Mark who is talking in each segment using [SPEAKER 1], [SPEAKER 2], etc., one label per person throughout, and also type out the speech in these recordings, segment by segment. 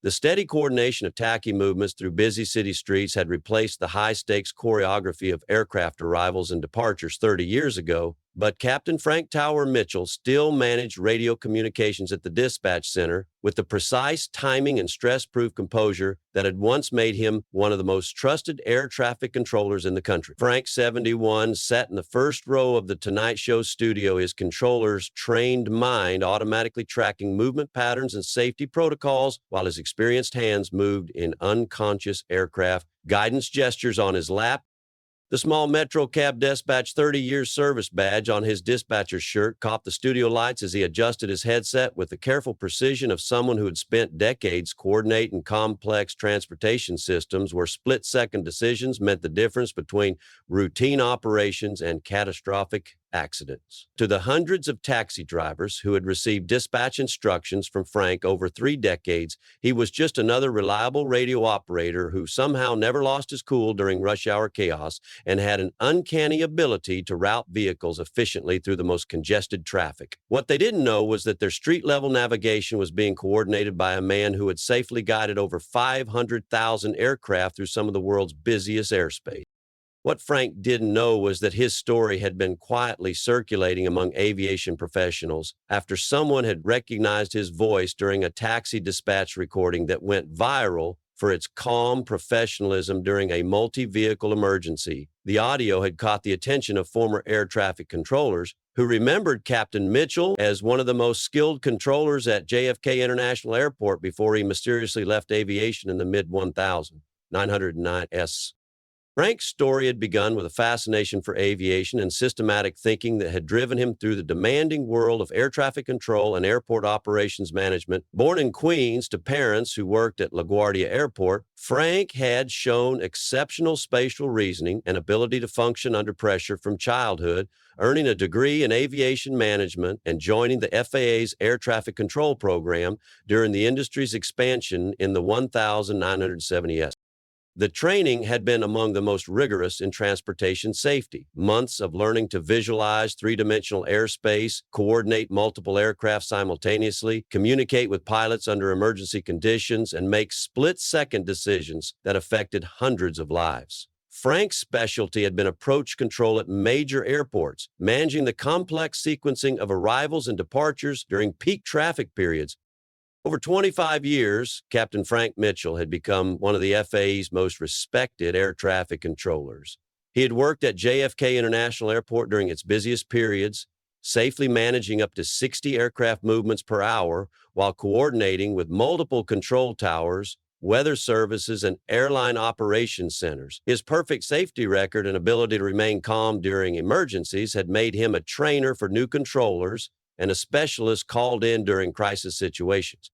[SPEAKER 1] The steady coordination of tacky movements through busy city streets had replaced the high-stakes choreography of aircraft arrivals and departures 30 years ago, but Captain Frank Tower Mitchell still managed radio communications at the dispatch center with the precise timing and stress-proof composure that had once made him one of the most trusted air traffic controllers in the country. Frank, 71, sat in the first row of the Tonight Show studio, his controller's trained mind automatically tracking movement patterns and safety protocols while his experienced hands moved in unconscious aircraft guidance gestures on his lap. The small Metro Cab Dispatch 30 years service badge on his dispatcher's shirt caught the studio lights as he adjusted his headset with the careful precision of someone who had spent decades coordinating complex transportation systems where split-second decisions meant the difference between routine operations and catastrophic accidents. To the hundreds of taxi drivers who had received dispatch instructions from Frank over 3 decades, he was just another reliable radio operator who somehow never lost his cool during rush hour chaos and had an uncanny ability to route vehicles efficiently through the most congested traffic. What they didn't know was that their street-level navigation was being coordinated by a man who had safely guided over 500,000 aircraft through some of the world's busiest airspace. What Frank didn't know was that his story had been quietly circulating among aviation professionals after someone had recognized his voice during a taxi dispatch recording that went viral for its calm professionalism during a multi-vehicle emergency. The audio had caught the attention of former air traffic controllers who remembered Captain Mitchell as one of the most skilled controllers at JFK International Airport before he mysteriously left aviation in the mid-1909s. Frank's story had begun with a fascination for aviation and systematic thinking that had driven him through the demanding world of air traffic control and airport operations management. Born in Queens to parents who worked at LaGuardia Airport, Frank had shown exceptional spatial reasoning and ability to function under pressure from childhood, earning a degree in aviation management and joining the FAA's air traffic control program during the industry's expansion in the 1970s. The training had been among the most rigorous in transportation safety. Months of learning to visualize three-dimensional airspace, coordinate multiple aircraft simultaneously, communicate with pilots under emergency conditions, and make split-second decisions that affected hundreds of lives. Frank's specialty had been approach control at major airports, managing the complex sequencing of arrivals and departures during peak traffic periods. Over 25 years, Captain Frank Mitchell had become one of the FAA's most respected air traffic controllers. He had worked at JFK International Airport during its busiest periods, safely managing up to 60 aircraft movements per hour while coordinating with multiple control towers, weather services, and airline operations centers. His perfect safety record and ability to remain calm during emergencies had made him a trainer for new controllers and a specialist called in during crisis situations.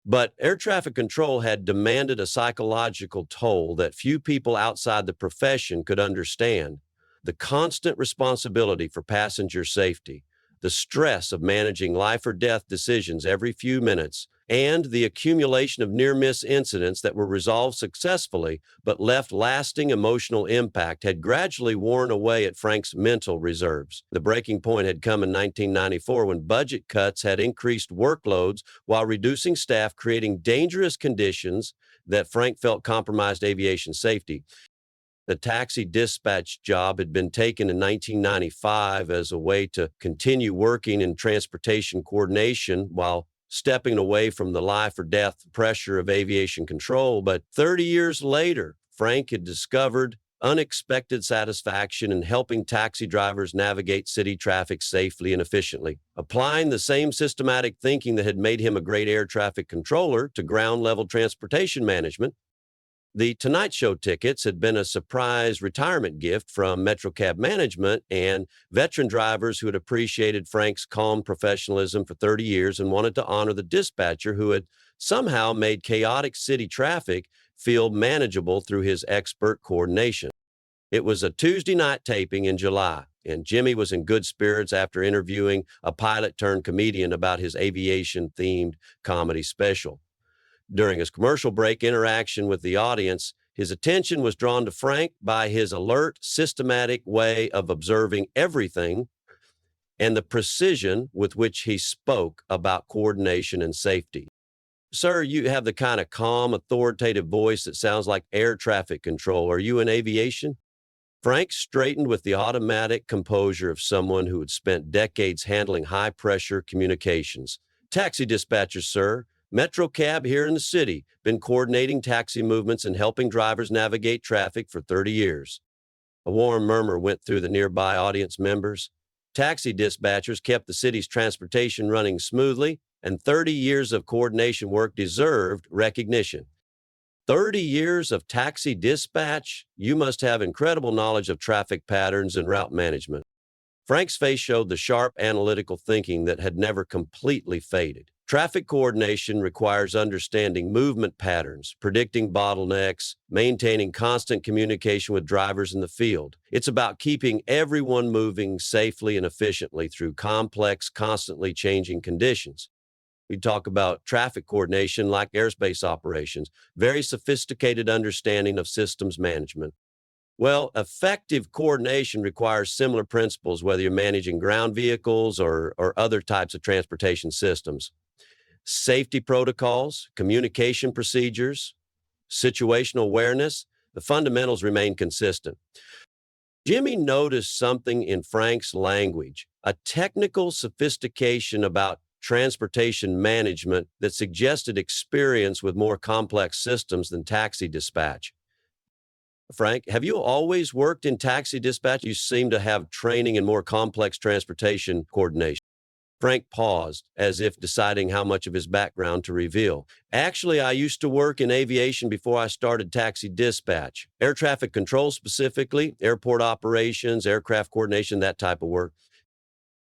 [SPEAKER 1] But air traffic control had demanded a psychological toll that few people outside the profession could understand. The constant responsibility for passenger safety, the stress of managing life or death decisions every few minutes, and the accumulation of near-miss incidents that were resolved successfully but left lasting emotional impact had gradually worn away at Frank's mental reserves. The breaking point had come in 1994 when budget cuts had increased workloads while reducing staff, creating dangerous conditions that Frank felt compromised aviation safety. The taxi dispatch job had been taken in 1995 as a way to continue working in transportation coordination while stepping away from the life or death pressure of aviation control. But 30 years later, Frank had discovered unexpected satisfaction in helping taxi drivers navigate city traffic safely and efficiently, applying the same systematic thinking that had made him a great air traffic controller to ground-level transportation management. The Tonight Show tickets had been a surprise retirement gift from MetroCab management and veteran drivers who had appreciated Frank's calm professionalism for 30 years and wanted to honor the dispatcher who had somehow made chaotic city traffic feel manageable through his expert coordination. It was a Tuesday night taping in July, and Jimmy was in good spirits after interviewing a pilot-turned-comedian about his aviation-themed comedy special. During his commercial break interaction with the audience, his attention was drawn to Frank by his alert, systematic way of observing everything and the precision with which he spoke about coordination and safety. Sir, you have the kind of calm, authoritative voice that sounds like air traffic control. Are you in aviation? Frank straightened with the automatic composure of someone who had spent decades handling high pressure communications. Taxi dispatcher, sir. Metro cab here in the city. Been coordinating taxi movements and helping drivers navigate traffic for 30 years. A warm murmur went through the nearby audience members. Taxi dispatchers kept the city's transportation running smoothly, and 30 years of coordination work deserved recognition. 30 years of taxi dispatch? You must have incredible knowledge of traffic patterns and route management. Frank's face showed the sharp analytical thinking that had never completely faded. Traffic coordination requires understanding movement patterns, predicting bottlenecks, maintaining constant communication with drivers in the field. It's about keeping everyone moving safely and efficiently through complex, constantly changing conditions. We talk about traffic coordination like airspace operations, very sophisticated understanding of systems management. Well, effective coordination requires similar principles whether you're managing ground vehicles or other types of transportation systems. Safety protocols, communication procedures, situational awareness, the fundamentals remain consistent. Jimmy noticed something in Frank's language, a technical sophistication about transportation management that suggested experience with more complex systems than taxi dispatch. Frank, have you always worked in taxi dispatch? You seem to have training in more complex transportation coordination. Frank paused, as if deciding how much of his background to reveal. Actually, I used to work in aviation before I started taxi dispatch. Air traffic control specifically, airport operations, aircraft coordination, that type of work.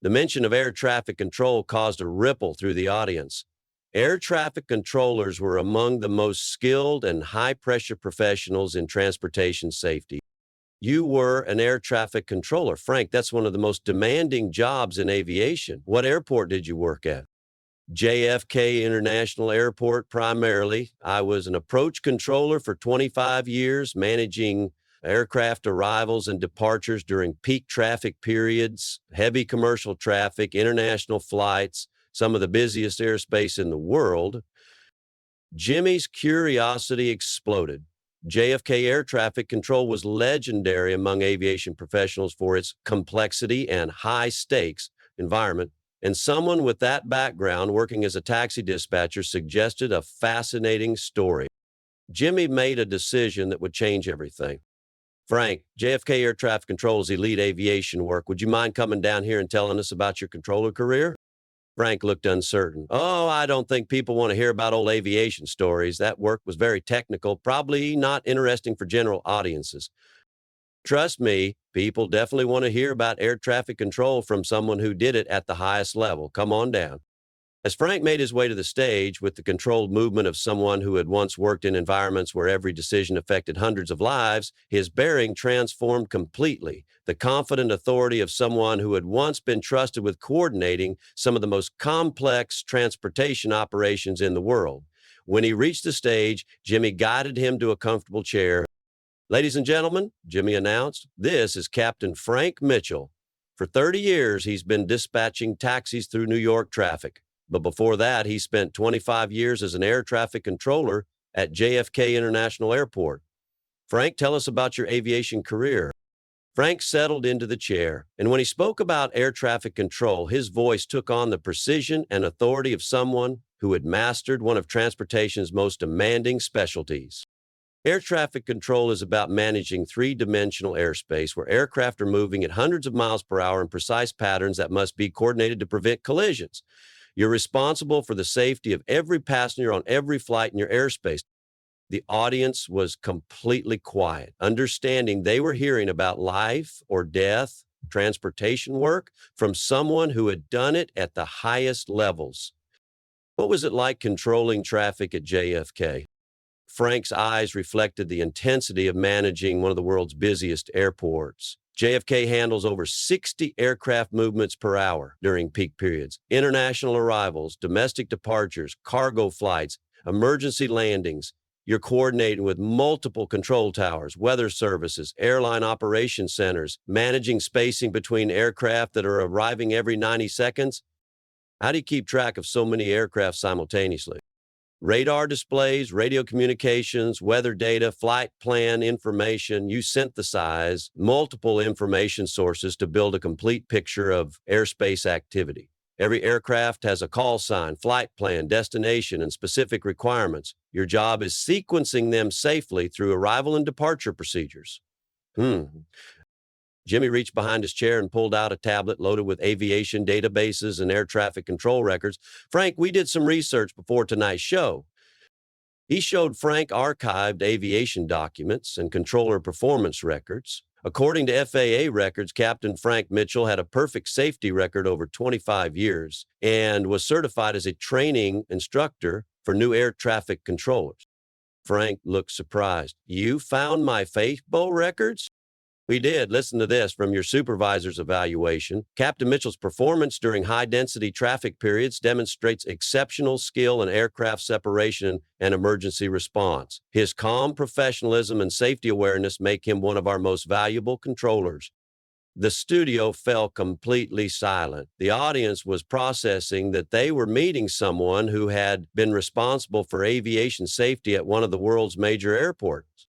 [SPEAKER 1] The mention of air traffic control caused a ripple through the audience. Air traffic controllers were among the most skilled and high-pressure professionals in transportation safety. You were an air traffic controller. Frank, that's one of the most demanding jobs in aviation. What airport did you work at? JFK International Airport primarily. I was an approach controller for 25 years, managing aircraft arrivals and departures during peak traffic periods, heavy commercial traffic, international flights, some of the busiest airspace in the world. Jimmy's curiosity exploded. JFK air traffic control was legendary among aviation professionals for its complexity and high stakes environment, and someone with that background working as a taxi dispatcher suggested a fascinating story. Jimmy made a decision that would change everything. Frank, JFK air traffic control is elite aviation work. Would you mind coming down here and telling us about your controller career? Frank looked uncertain. Oh, I don't think people want to hear about old aviation stories. That work was very technical, probably not interesting for general audiences. Trust me, people definitely want to hear about air traffic control from someone who did it at the highest level. Come on down. As Frank made his way to the stage with the controlled movement of someone who had once worked in environments where every decision affected hundreds of lives, his bearing transformed completely. The confident authority of someone who had once been trusted with coordinating some of the most complex transportation operations in the world. When he reached the stage, Jimmy guided him to a comfortable chair. Ladies and gentlemen, Jimmy announced, this is Captain Frank Mitchell. For 30 years, he's been dispatching taxis through New York traffic. But before that, he spent 25 years as an air traffic controller at JFK International Airport. Frank, tell us about your aviation career. Frank settled into the chair, and when he spoke about air traffic control, his voice took on the precision and authority of someone who had mastered one of transportation's most demanding specialties. Air traffic control is about managing three-dimensional airspace where aircraft are moving at hundreds of miles per hour in precise patterns that must be coordinated to prevent collisions. You're responsible for the safety of every passenger on every flight in your airspace. The audience was completely quiet, understanding they were hearing about life or death, transportation work from someone who had done it at the highest levels. What was it like controlling traffic at JFK? Frank's eyes reflected the intensity of managing one of the world's busiest airports. JFK handles over 60 aircraft movements per hour during peak periods, international arrivals, domestic departures, cargo flights, emergency landings. You're coordinating with multiple control towers, weather services, airline operation centers, managing spacing between aircraft that are arriving every 90 seconds. How do you keep track of so many aircraft simultaneously? Radar displays, radio communications, weather data, flight plan information. You synthesize multiple information sources to build a complete picture of airspace activity. Every aircraft has a call sign, flight plan, destination, and specific requirements. Your job is sequencing them safely through arrival and departure procedures. Hmm. Jimmy reached behind his chair and pulled out a tablet loaded with aviation databases and air traffic control records. Frank, we did some research before tonight's show. He showed Frank archived aviation documents and controller performance records. According to FAA records, Captain Frank Mitchell had a perfect safety record over 25 years and was certified as a training instructor for new air traffic controllers. Frank looked surprised. You found my FAFO records? We did. Listen to this from your supervisor's evaluation. Captain Mitchell's performance during high-density traffic periods demonstrates exceptional skill in aircraft separation and emergency response. His calm professionalism and safety awareness make him one of our most valuable controllers. The studio fell completely silent. The audience was processing that they were meeting someone who had been responsible for aviation safety at one of the world's major airports.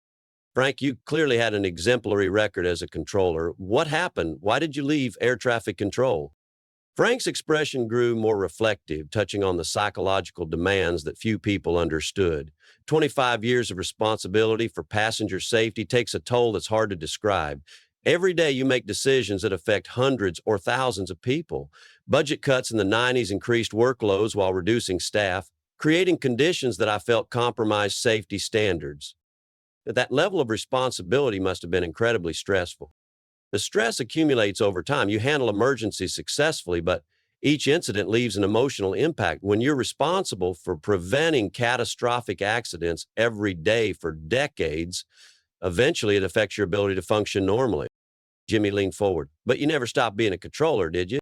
[SPEAKER 1] Frank, you clearly had an exemplary record as a controller. What happened? Why did you leave air traffic control? Frank's expression grew more reflective, touching on the psychological demands that few people understood. 25 years of responsibility for passenger safety takes a toll that's hard to describe. Every day you make decisions that affect hundreds or thousands of people. Budget cuts in the 90s increased workloads while reducing staff, creating conditions that I felt compromised safety standards. That level of responsibility must have been incredibly stressful. The stress accumulates over time. You handle emergencies successfully, but each incident leaves an emotional impact. When you're responsible for preventing catastrophic accidents every day for decades, eventually it affects your ability to function normally. Jimmy leaned forward. But you never stopped being a controller, did you?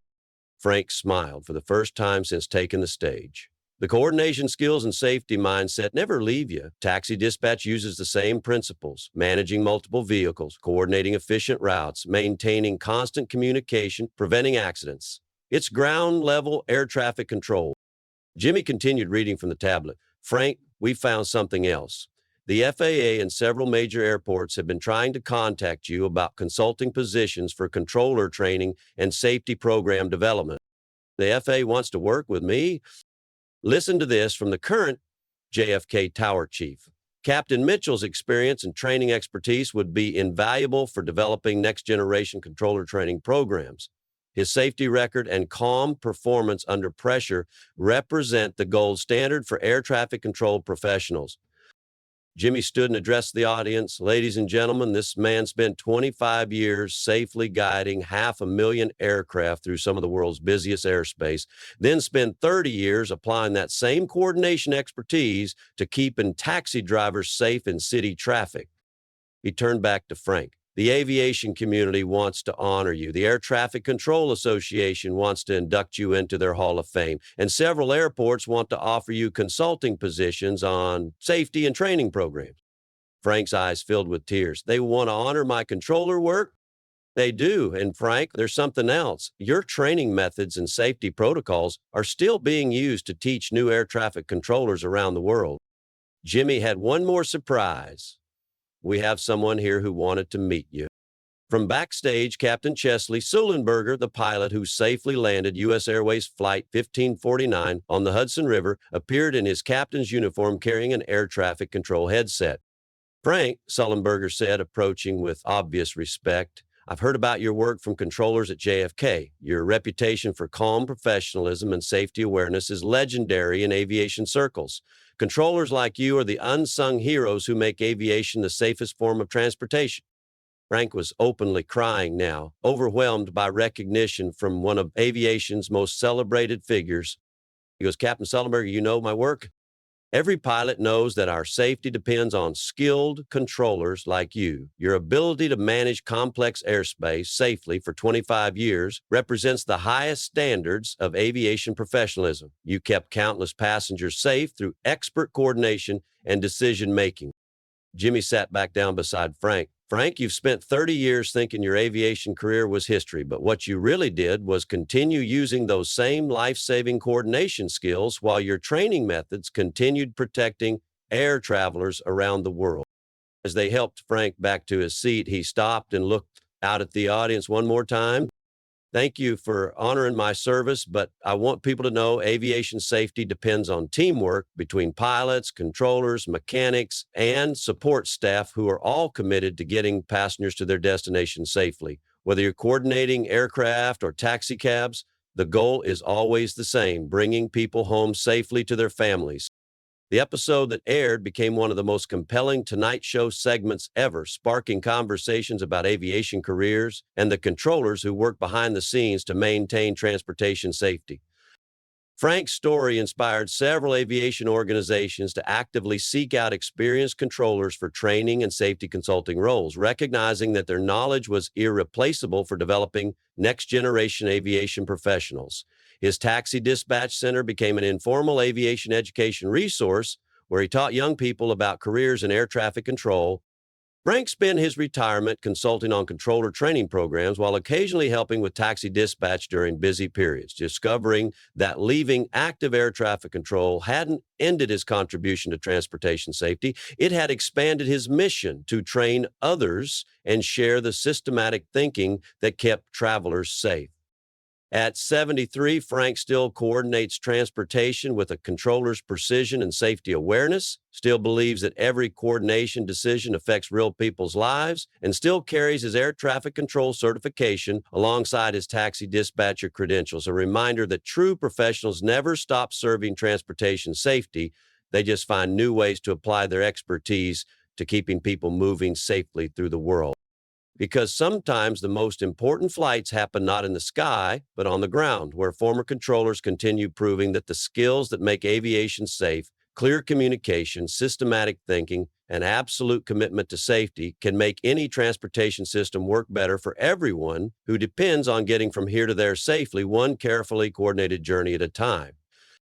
[SPEAKER 1] Frank smiled for the first time since taking the stage. The coordination skills and safety mindset never leave you. Taxi dispatch uses the same principles: managing multiple vehicles, coordinating efficient routes, maintaining constant communication, preventing accidents. It's ground level air traffic control. Jimmy continued reading from the tablet. Frank, we found something else. The FAA and several major airports have been trying to contact you about consulting positions for controller training and safety program development. The FAA wants to work with me. Listen to this from the current JFK Tower Chief. Captain Mitchell's experience and training expertise would be invaluable for developing next-generation controller training programs. His safety record and calm performance under pressure represent the gold standard for air traffic control professionals. Jimmy stood and addressed the audience. Ladies and gentlemen, this man spent 25 years safely guiding 500,000 aircraft through some of the world's busiest airspace, then spent 30 years applying that same coordination expertise to keeping taxi drivers safe in city traffic. He turned back to Frank. The aviation community wants to honor you. The Air Traffic Control Association wants to induct you into their Hall of Fame. And several airports want to offer you consulting positions on safety and training programs. Frank's eyes filled with tears. They want to honor my controller work? They do. And Frank, there's something else. Your training methods and safety protocols are still being used to teach new air traffic controllers around the world. Jimmy had one more surprise. We have someone here who wanted to meet you. From backstage, Captain Chesley Sullenberger, the pilot who safely landed U.S. Airways Flight 1549 on the Hudson River, appeared in his captain's uniform carrying an air traffic control headset. Frank, Sullenberger said, approaching with obvious respect, I've heard about your work from controllers at JFK. Your reputation for calm professionalism and safety awareness is legendary in aviation circles. Controllers like you are the unsung heroes who make aviation the safest form of transportation. Frank was openly crying now, overwhelmed by recognition from one of aviation's most celebrated figures. He goes, Captain Sullenberger, you know my work? Every pilot knows that our safety depends on skilled controllers like you. Your ability to manage complex airspace safely for 25 years represents the highest standards of aviation professionalism. You kept countless passengers safe through expert coordination and decision-making. Jimmy sat back down beside Frank. Frank, you've spent 30 years thinking your aviation career was history, but what you really did was continue using those same life saving coordination skills while your training methods continued protecting air travelers around the world. As they helped Frank back to his seat, he stopped and looked out at the audience one more time. Thank you for honoring my service, but I want people to know aviation safety depends on teamwork between pilots, controllers, mechanics, and support staff who are all committed to getting passengers to their destination safely. Whether you're coordinating aircraft or taxi cabs, the goal is always the same, bringing people home safely to their families. The episode that aired became one of the most compelling Tonight Show segments ever, sparking conversations about aviation careers and the controllers who work behind the scenes to maintain transportation safety. Frank's story inspired several aviation organizations to actively seek out experienced controllers for training and safety consulting roles, recognizing that their knowledge was irreplaceable for developing next generation aviation professionals. His taxi dispatch center became an informal aviation education resource where he taught young people about careers in air traffic control. Frank spent his retirement consulting on controller training programs while occasionally helping with taxi dispatch during busy periods, discovering that leaving active air traffic control hadn't ended his contribution to transportation safety. It had expanded his mission to train others and share the systematic thinking that kept travelers safe. At 73, Frank still coordinates transportation with a controller's precision and safety awareness, still believes that every coordination decision affects real people's lives, and still carries his air traffic control certification alongside his taxi dispatcher credentials, a reminder that true professionals never stop serving transportation safety. They just find new ways to apply their expertise to keeping people moving safely through the world. Because sometimes the most important flights happen not in the sky, but on the ground, where former controllers continue proving that the skills that make aviation safe, clear communication, systematic thinking, and absolute commitment to safety can make any transportation system work better for everyone who depends on getting from here to there safely, one carefully coordinated journey at a time.